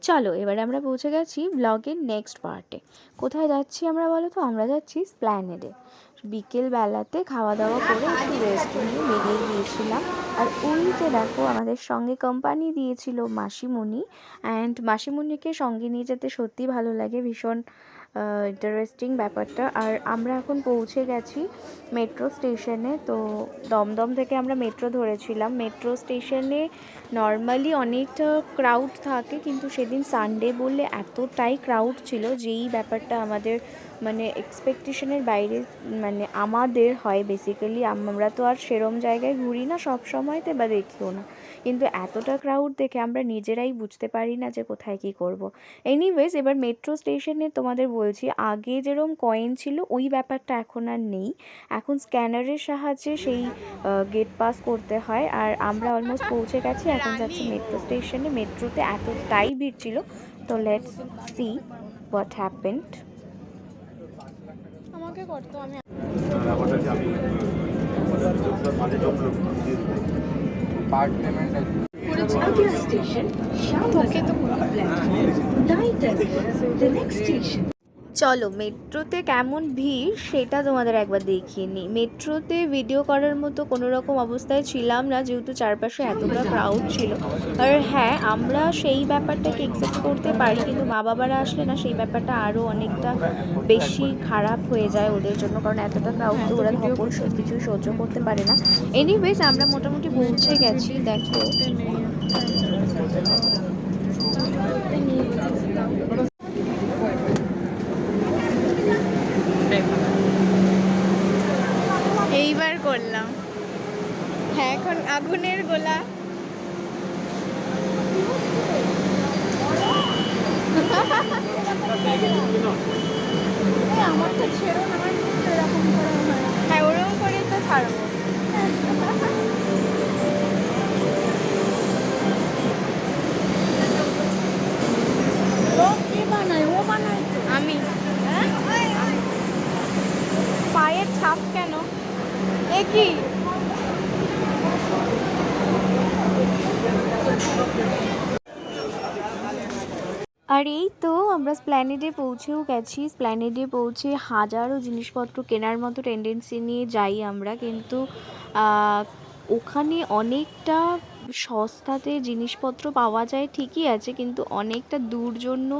চলো এবারে আমরা পৌঁছে গেছি ব্লগের নেক্সট পার্টে। কোথায় যাচ্ছি আমরা বলো তো? আমরা যাচ্ছি স্প্ল্যানেডে। বিকেলবেলাতে খাওয়া দাওয়া করে একটু রেস্ট নিয়ে বেরিয়ে গিয়েছিলাম। আর ওই যে দেখো আমাদের সঙ্গে কোম্পানি দিয়েছিল মাসিমণি, অ্যান্ড মাসিমণিকে সঙ্গে নিয়ে যেতে সত্যি ভালো লাগে, ভীষণ ইন্টারেস্টিং ব্যাপারটা। আর আমরা এখন পৌঁছে গেছি মেট্রো স্টেশনে। তো দমদম থেকে আমরা মেট্রো ধরেছিলাম। মেট্রো স্টেশনে নর্মালি অনেকটা ক্রাউড থাকে, কিন্তু সেদিন সানডে বললে এতটাই ক্রাউড ছিল যেই ব্যাপারটা আমাদের মানে এক্সপেকটেশনের বাইরে মানে আমাদের হয়। বেসিক্যালি আমরা তো আর সেরম জায়গায় ঘুরি না সব সময়তে বা দেখিও না, কিন্তু এতটা ক্রাউড দেখে আমরা নিজেরাই বুঝতে পারি না যে কোথায় কী করব। এনিওয়েজ এবার মেট্রো স্টেশনে তোমাদের বলছি, আগে যেরকম কয়েন ছিল ওই ব্যাপারটা এখন আর নেই। এখন স্ক্যানারের সাহায্যে সেই গেট পাস করতে হয়। আর আমরা অলমোস্ট পৌঁছে গেছি, এখন যাচ্ছি মেট্রো স্টেশনে। মেট্রোতে এতটাই ভিড় ছিল। তো লেটস সি হোয়াট হ্যাপেন্ড। আমাকে করতো আমি চলো মেট্রোতে কেমন ভিড় সেটা তোমাদের একবার দেখিয়ে নিই। মেট্রোতে ভিডিও করার মতো কোনো রকম অবস্থায় ছিলাম না, যেহেতু চারপাশে এতটা ক্রাউড ছিল। আর হ্যাঁ, আমরা সেই ব্যাপারটাকে একসেপ্ট করতে পারি, কিন্তু মা বাবারা আসলে না সেই ব্যাপারটা আরও অনেকটা বেশি খারাপ হয়ে যায় ওদের জন্য, কারণ এতটা ক্রাউড তো ওরা ধকল কিছুই সহ্য করতে পারে না। এনিওয়েজ আমরা মোটামুটি পৌঁছে গেছি। দেখো এইবার করলাম। হ্যাঁ, এখন আগুনের গোলা। আমার তো ছেড়ো না, আমার এরকম করে হয়। হ্যাঁ, ওরকম করেই তো ছাড়বো। ও কি বানায়? ও বানায় আমি। পায়ের ছাপ কেন? এ কি? আর এই তো আমরা স্প্ল্যানেডে পৌঁছেও গেছি। স্প্ল্যানেডে পৌঁছে হাজারো জিনিসপত্র কেনার মতো টেন্ডেন্সি নিয়ে যাই আমরা, কিন্তু ওখানে অনেকটা সস্তাতে জিনিসপত্র পাওয়া যায় ঠিকই আছে, কিন্তু অনেকটা দূর জন্য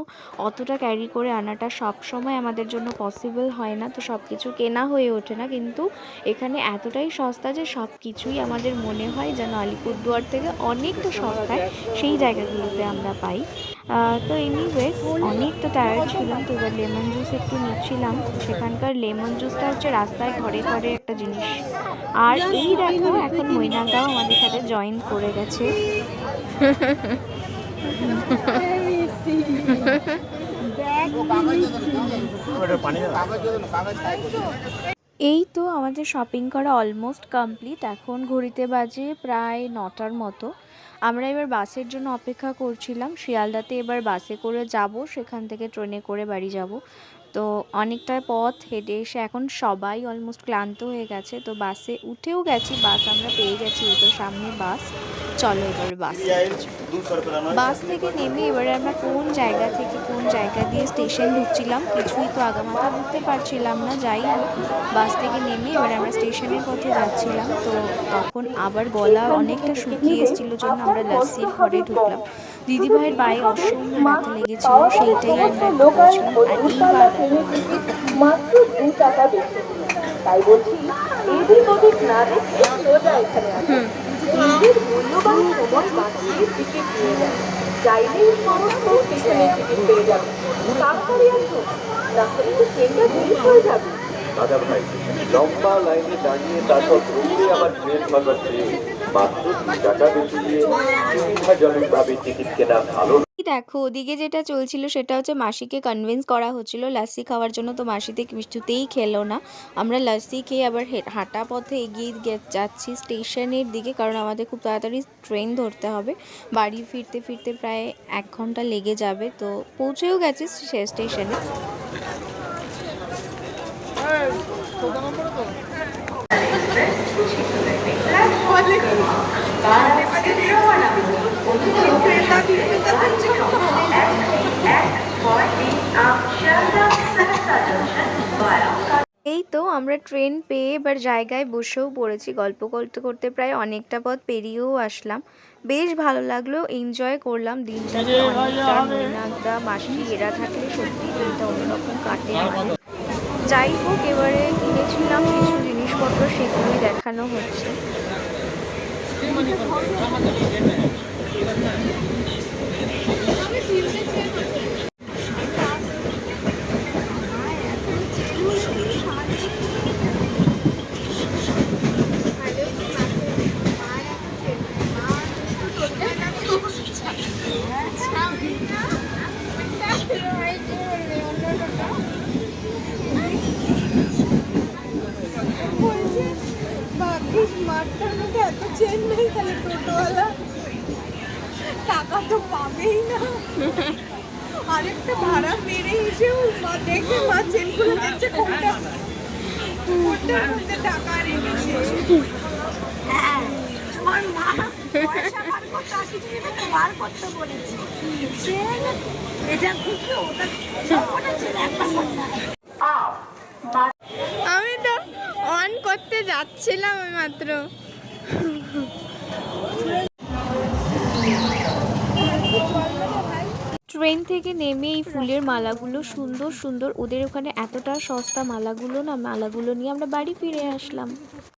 অতটা ক্যারি করে আনাটা সব সময় আমাদের জন্য পসিবল হয় না, তো সব কিছু কেনা হয়ে ওঠে না। কিন্তু এখানে এতটাই সস্তা যে সব কিছুই আমাদের মনে হয় যেন আলিপুরদুয়ার থেকে অনেকটা সস্তায় সেই জায়গাগুলোতে আমরা পাই। তো এনিওয়েজ অনেকটা টায়ার্ড ছিলাম, তো এবার লেমন জুস একটু নিচ্ছিলাম। সেখানকার লেমন জুসটা হচ্ছে রাস্তায় ঘরে ঘরে একটা জিনিস। আর এই দেখো এখন মৈনাকদাও আমাদের সাথে জয়েন করে গেছে। এই তো আমাদের শপিং করা অলমোস্ট কমপ্লিট। এখন ঘড়িতে বাজে প্রায় 9টার মতো। আমরা এবার বাসের জন্য অপেক্ষা করছিলাম। শিয়ালদাতে এবার বাসে করে যাব, সেখান থেকে ট্রেনে করে বাড়ি যাব। তো অনেকটা পথ হেঁটে এসে এখন সবাই অলমোস্ট ক্লান্ত হয়ে গেছে, তো বাসে উঠেও গেছি। বাস আমরা পেয়ে গেছি, এই তো সামনে বাস। চলো এবারে বাস থেকে নেমে এবারে আমরা কোন জায়গা থেকে কোন জায়গা দিয়ে স্টেশন ঢুকছিলাম কিছুই তো আগামাথা বুঝতে পারছিলাম না। যাই হোক, বাস থেকে নেমে এবারে আমরা স্টেশনের পথে যাচ্ছিলাম। তো তখন আবার গলা অনেকটা শুকিয়ে এসেছিলো জন্য আমরা লাস্সির ঘরে ঢুকলাম। দিদিভাইয়ের পায়ে অসম্য ব্যথা লেগেছিল, সেইটাই আমরা একটু বুঝলাম। আর এইবার মাত্র 2 টাকা বেশি, তাই বলছি এদিক ওদিক না দেখে সোজা এখানে আসুন। নিজের মূল্যবান সময় বাঁচিয়ে টিকিট নিয়ে যান, চাইলেই সমস্ত স্টেশনের টিকিট পেয়ে যাবেন। তাড়াতাড়ি আসুন, না হলে তো ট্রেনটা মিস হয়ে যাবে। দাদা ভাই, লম্বা লাইনে দাঁড়িয়ে তারপর ঘুরতে আবার ট্রেন ধরবার চেয়ে মাত্র 2 টাকা বেশি দিয়ে সুবিধাজনকভাবে টিকিট কেনা ভালো। দেখো ওদিকে যেটা চলছিল সেটা হচ্ছে মাসিকে কনভিন্স করা হচ্ছিল লাস্সি খাওয়ার জন্য, তো মাসিতে কিছুতেই খেলো না। আমরা লাস্সি খেয়ে আবার হাঁটা পথে এগিয়ে যাচ্ছি স্টেশনের দিকে, কারণ আমাদের খুব তাড়াতাড়ি ট্রেন ধরতে হবে। বাড়ি ফিরতে ফিরতে প্রায় 1 ঘন্টা লেগে যাবে। তো পৌঁছেও গেছি স্টেশনে। আমরা ট্রেন পেয়ে এবার জায়গায় বসেও পড়েছি, গল্প করতে করতে প্রায় অনেকটা পথ পেরিয়েও আসলাম। বেশ ভালো লাগলো, এনজয় করলাম দিনটা। অনেকটা মৈনাকদা, মাসি এরা থাকলে সত্যি দিনটা অন্যরকম কাটে আমাদের। যাই হোক, এবারে কিনেছিলাম কিছু জিনিসপত্র, সেগুলোই দেখানো হচ্ছে। মাঠটার মধ্যে এত চেন নেই, তাহলে টোটোওয়ালা টাকা তো পাবেই না। আরেকটা ভাড়া মেরে এসেও মা দেখে মা চেন খুলে দিচ্ছে, কোনটার মধ্যে টাকা রেখেছে। হ্যাঁ, আমার মা পয়সা বার করতে আসি, তো বার করতে বলেছে। এটা খুশি, ওটা সব বলেছে একটা কথা। আমি তো অন করতে যাচ্ছিলাম মাত্র। ট্রেন থেকে নেমে এই ফুলের মালাগুলো সুন্দর সুন্দর, ওদের ওখানে এতটা সস্তা মালাগুলো না, মালাগুলো নিয়ে আমরা বাড়ি ফিরে আসলাম।